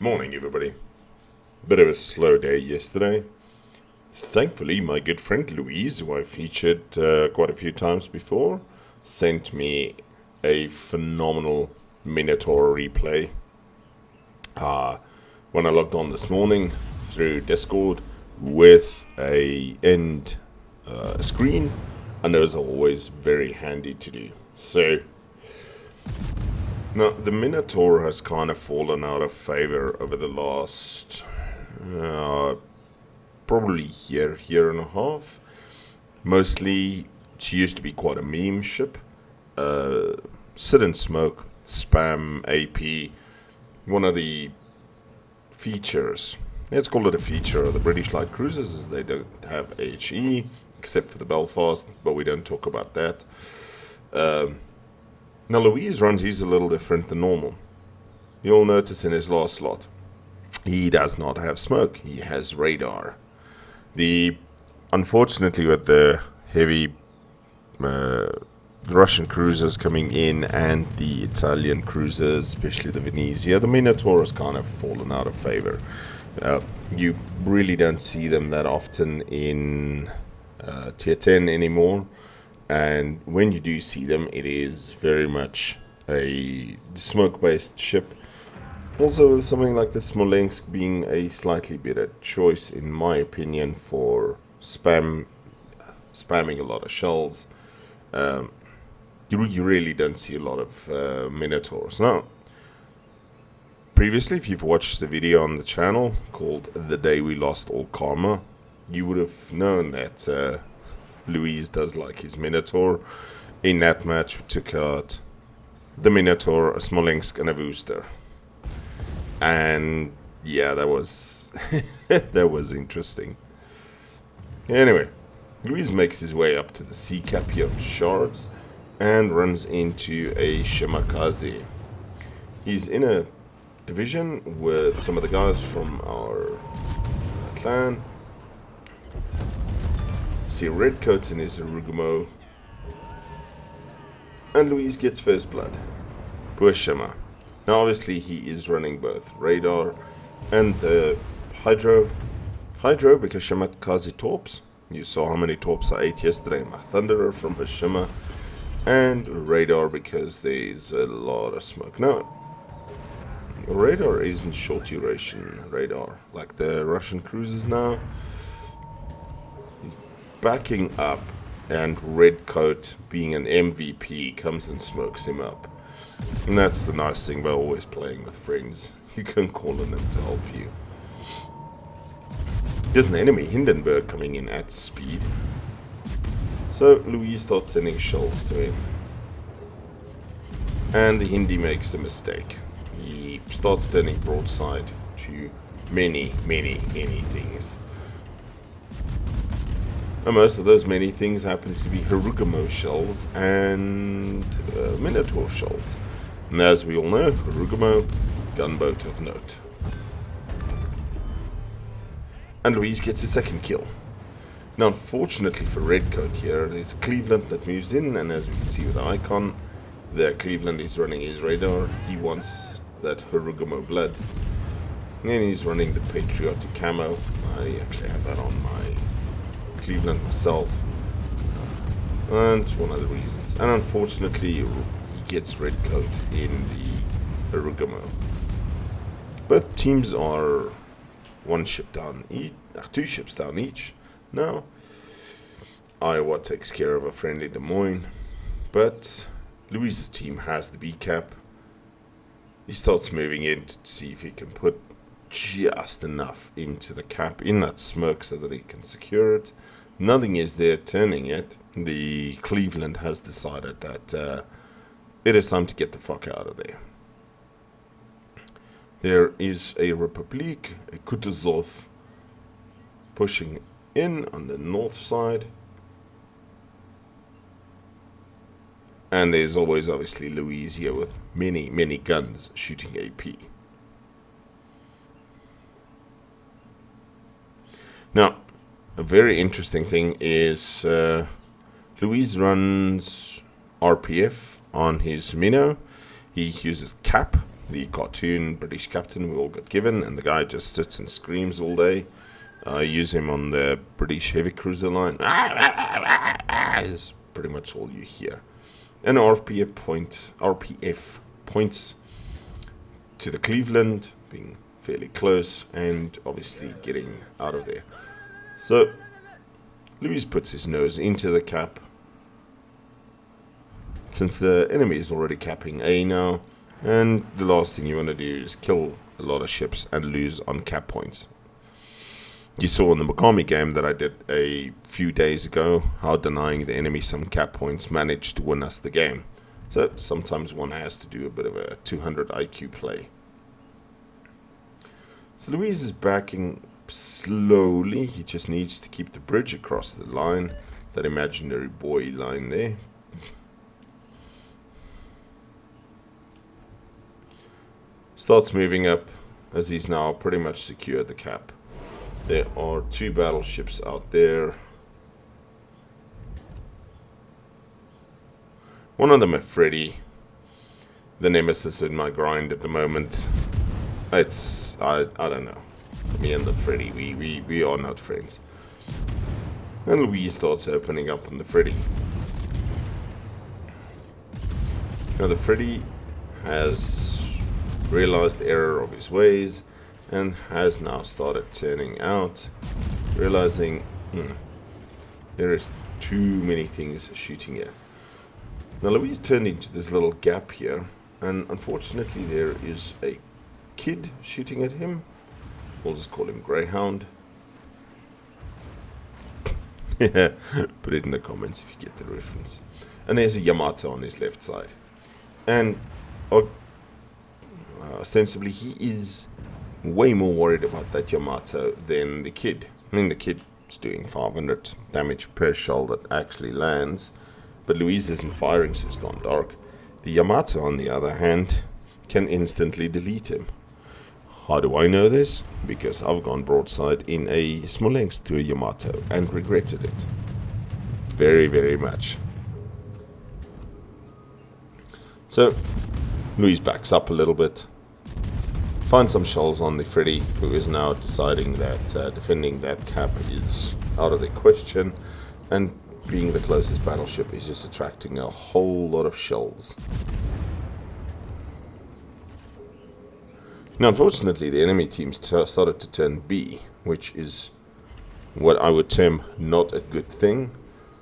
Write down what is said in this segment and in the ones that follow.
Morning, everybody. Bit of a slow day yesterday. Thankfully, my good friend Louise, who I featured quite a few times before, sent me a phenomenal Minotaur replay. When I logged on this morning through Discord with a end screen, and those are always very handy to do. So now, the Minotaur has kind of fallen out of favor over the last probably year and a half. Mostly, she used to be quite a meme ship. Sit and smoke, spam, AP. One of the features, let's call it a feature, of the British light cruisers is they don't have HE, except for the Belfast, but we don't talk about that. Now, Louise runs his a little different than normal. You'll notice in his last slot, he does not have smoke. He has radar. Unfortunately, with the heavy Russian cruisers coming in and the Italian cruisers, especially the Venezia, the Minotaur has kind of fallen out of favor. You really don't see them that often in Tier 10 anymore. And when you do see them, it is very much a smoke-based ship. Also, with something like the Smolensk being a slightly better choice, in my opinion, for spamming a lot of shells. You really don't see a lot of Minotaurs. Now, previously, if you've watched the video on the channel called The Day We Lost All Karma, you would have known that Louise does like his Minotaur. In that match, we took out the Minotaur, a Smolensk, and a Luistr. And yeah, that was that was interesting. Anyway, Louise makes his way up to the sea cap here on Shards and runs into a Shimakaze. He's in a division with some of the guys from our clan. See red coats in his Harugumo, and Louise gets first blood. Poor Shima. Now obviously he is running both radar and the hydro because Shimakaze torps. You saw how many torps I ate yesterday in my Thunderer from her Shima, and radar because there's a lot of smoke. Now radar isn't short duration radar like the Russian cruisers now. Backing up, and red coat being an MVP comes and smokes him up. And that's the nice thing about always playing with friends. You can call on them to help you. There's an enemy, Hindenburg, coming in at speed. So Louise starts sending shells to him. And the Hindi makes a mistake. He starts turning broadside to many things. And most of those many things happen to be Harugumo shells and Minotaur shells. And as we all know, Harugumo, gunboat of note. And Louise gets a second kill. Now, unfortunately for Redcoat here, there's a Cleveland that moves in, and as we can see with the icon, the Cleveland is running his radar. He wants that Harugumo blood. And he's running the patriotic camo. I actually have that on my Cleveland myself, and it's one of the reasons. And unfortunately, he gets red coat in the Harugumo. Both teams are one ship down each, two ships down each. Now, Iowa takes care of a friendly Des Moines, but Louise's team has the B cap. He starts moving in to see if he can put just enough into the cap in that smoke so that he can secure it. Nothing is there turning it. The Cleveland has decided that it is time to get the fuck out of there. There is a Republic, a Kutuzov, pushing in on the north side. And there's always obviously Louise here with many guns shooting AP. Now, a very interesting thing is Louise runs RPF on his Mino. He uses cap the cartoon British captain we all got given, and the guy just sits and screams all day. I use him on the British heavy cruiser line. Is pretty much all you hear. And RPF points to the Cleveland, being fairly close, and obviously getting out of there. So Louis puts his nose into the cap, since the enemy is already capping A now, and the last thing you want to do is kill a lot of ships and lose on cap points. You saw in the Mogami game that I did a few days ago how denying the enemy some cap points managed to win us the game. So sometimes one has to do a bit of a 200 IQ play. So Louise is backing slowly. He just needs to keep the bridge across the line, that imaginary buoy line there. Starts moving up as he's now pretty much secured the cap. There are 2 battleships out there. One of them a Freddy, the nemesis in my grind at the moment. It's I don't know. Me and the Freddy, we are not friends. And Louise starts opening up on the Freddy. Now the Freddy has realized the error of his ways and has now started turning out, realizing there is too many things shooting here. Now Louise turned into this little gap here, and unfortunately there is a kid shooting at him. We'll just call him Greyhound. Put it in the comments if you get the reference. And there's a Yamato on his left side, and ostensibly he is way more worried about that Yamato than the kid. I mean, the kid's doing 500 damage per shell that actually lands, but Louise isn't firing, so it's gone dark. The Yamato, on the other hand, can instantly delete him. How do I know this? Because I've gone broadside in a Smolensk to a Yamato and regretted it very, very much. So Louise backs up a little bit, finds some shells on the Freddy, who is now deciding that defending that cap is out of the question, and being the closest battleship is just attracting a whole lot of shells. Now unfortunately the enemy team started to turn B, which is what I would term not a good thing.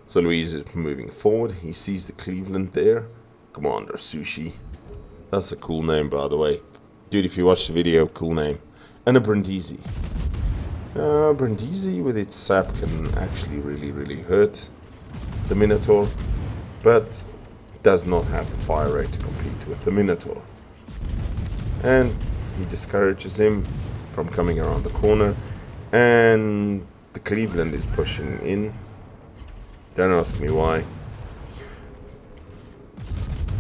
So Louise is moving forward. He sees the Cleveland there. Commander Sushi. That's a cool name, by the way. Dude, if you watch the video, cool name. And a Brindisi. Brindisi with its sap can actually really hurt the Minotaur, but does not have the fire rate to compete with the Minotaur. And he discourages him from coming around the corner, and the Cleveland is pushing in. Don't ask me why.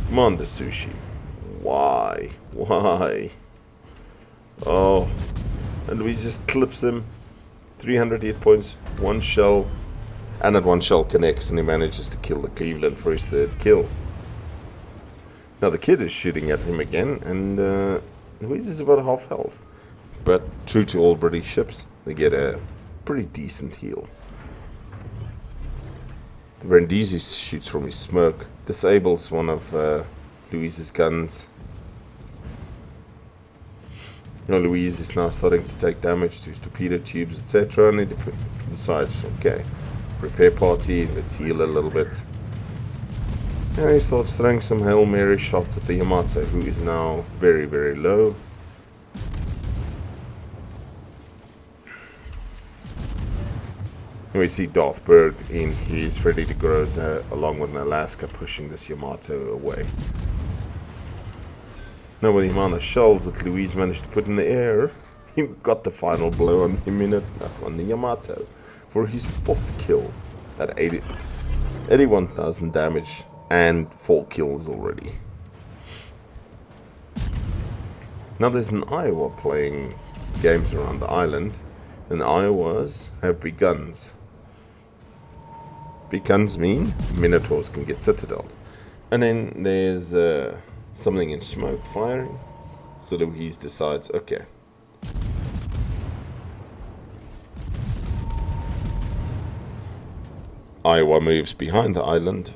Commander Sushi. Why? Oh, and Louise just clips him. 300 hit points, 1 shell, and that 1 shell connects, and he manages to kill the Cleveland for his 3rd kill. Now the kid is shooting at him again, and Louise is about half health. But true to all British ships, they get a pretty decent heal. The Brindisi shoots from his smoke, disables one of Louise's guns. You know, Louise is now starting to take damage to his torpedo tubes, etc. And he decides, okay, repair party, let's heal a little bit. And he starts throwing some Hail Mary shots at the Yamato, who is now very low. And we see Darth Berg in his Freddy de Groza along with an Alaska pushing this Yamato away. Now with the amount of shells that Louise managed to put in the air, he got the final blow on him on the Yamato for his 4th kill at 81,000 damage and 4 kills already. Now there's an Iowa playing games around the island, and Iowas have big guns. Big guns mean Minotaurs can get citadeled. And then there's something in smoke firing. So Louise decides, okay, Iowa moves behind the island.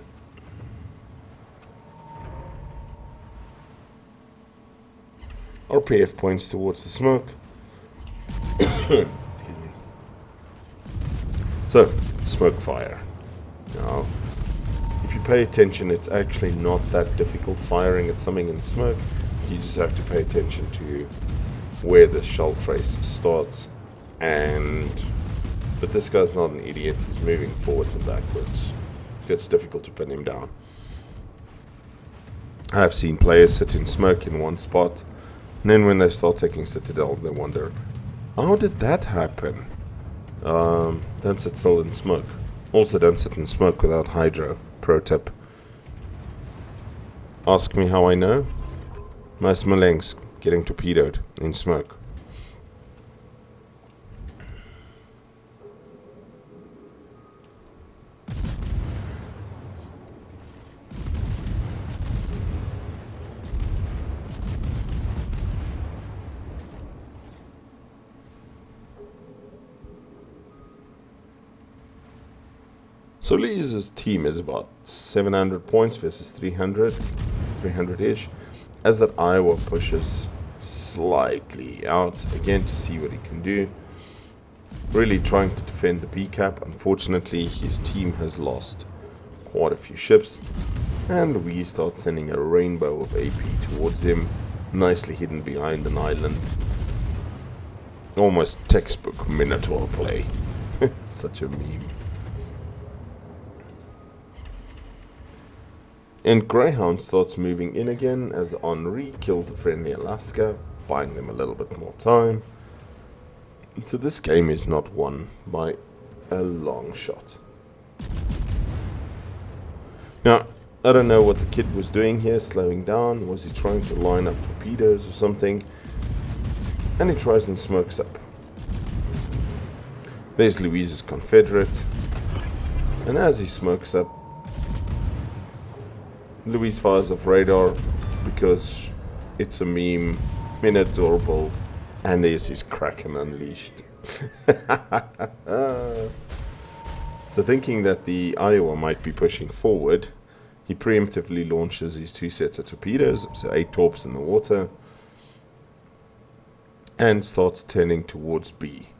RPF points towards the smoke. Excuse me. So, smoke fire. Now, if you pay attention, it's actually not that difficult firing at something in smoke. You just have to pay attention to where the shell trace starts. But this guy's not an idiot. He's moving forwards and backwards. It's difficult to pin him down. I've seen players sit in smoke in one spot, and then when they start taking Citadel, they wonder, how did that happen? Don't sit still in smoke. Also, don't sit in smoke without hydro. Pro tip. Ask me how I know? My Smolensk getting torpedoed in smoke. So Lee's team is about 700 points versus 300-ish, as that Iowa pushes slightly out, again to see what he can do. Really trying to defend the B cap. Unfortunately, his team has lost quite a few ships, and Louis starts sending a rainbow of AP towards him, nicely hidden behind an island. Almost textbook Minotaur play. It's such a meme. And Greyhound starts moving in again as Henri kills a friendly Alaska, buying them a little bit more time. So this game is not won by a long shot. Now, I don't know what the kid was doing here, slowing down. Was he trying to line up torpedoes or something? And he tries and smokes up. There's Louise's Confederate. And as he smokes up, Louise fires off radar because it's a meme, Minotaur build, and there's his Kraken unleashed. So thinking that the Iowa might be pushing forward, he preemptively launches his 2 sets of torpedoes, so 8 torps in the water, and starts turning towards B.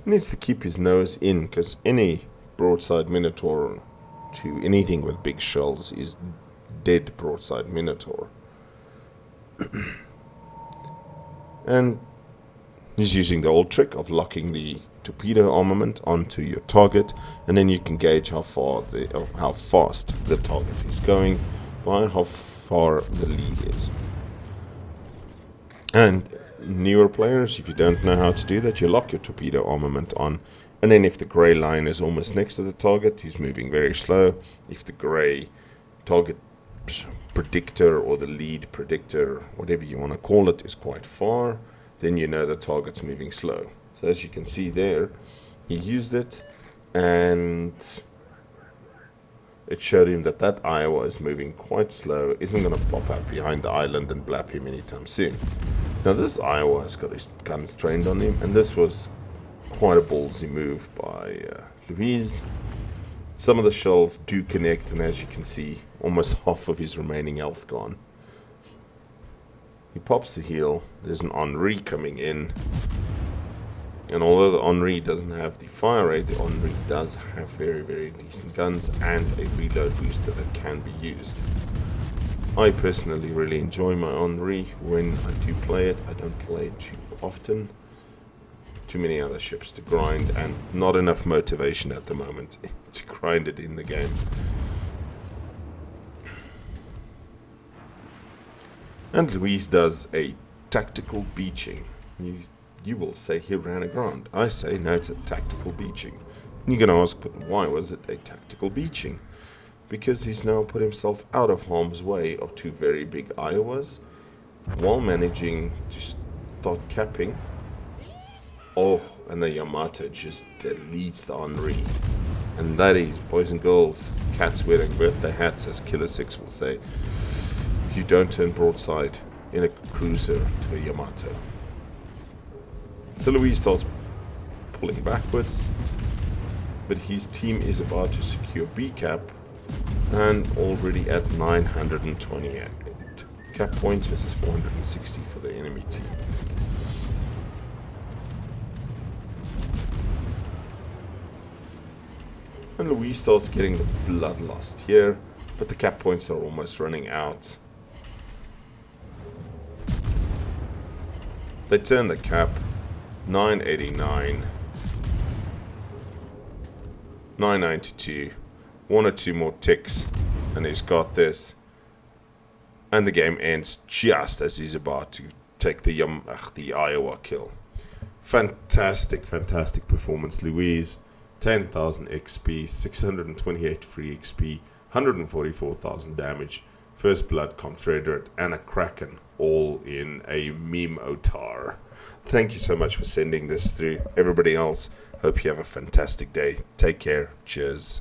He needs to keep his nose in, because any broadside Minotaur to anything with big shells is dead broadside Minotaur. And he's using the old trick of locking the torpedo armament onto your target, and then you can gauge how fast the target is going by how far the lead is. And newer players, if you don't know how to do that, you lock your torpedo armament on, and then if the grey line is almost next to the target, he's moving very slow. If the grey target predictor or the lead predictor, whatever you want to call it, is quite far, then you know the target's moving slow. So as you can see there, he used it, and it showed him that that Iowa is moving quite slow, isn't going to pop out behind the island and blap him anytime soon. Now this Iowa has got his guns trained on him, and this was quite a ballsy move by Louise. Some of the shells do connect, and as you can see, almost half of his remaining health gone. He pops the heel. There's an Henri coming in, and although the Henri doesn't have the fire rate, the Henri does have very, very decent guns and a reload booster that can be used. I personally really enjoy my Henri when I do play it. I don't play it too often. Too many other ships to grind, and not enough motivation at the moment to grind it in the game. And Louise does a tactical beaching. You will say he ran aground. I say no, it's a tactical beaching. And you're going to ask, but why was it a tactical beaching? Because he's now put himself out of harm's way of 2 very big Iowas, while managing to start capping. Oh, and the Yamato just deletes the Henri. And that is, boys and girls, cats wearing birthday hats, as Killer 6 will say. you don't turn broadside in a cruiser to a Yamato. So Luistr starts pulling backwards, but his team is about to secure B cap and already at 928 cap points versus 460 for the enemy team. And Luistr starts getting the bloodlust here, but the cap points are almost running out. They turn the cap, 989, 992, one or two more ticks, and he's got this. And the game ends just as he's about to take the Iowa kill. Fantastic, fantastic performance, Luistr. 10,000 XP, 628 free XP, 144,000 damage, first blood, Confederate, and a Kraken, all in a Meme-o-taur. Thank you so much for sending this through. Everybody else, hope you have a fantastic day. Take care. Cheers.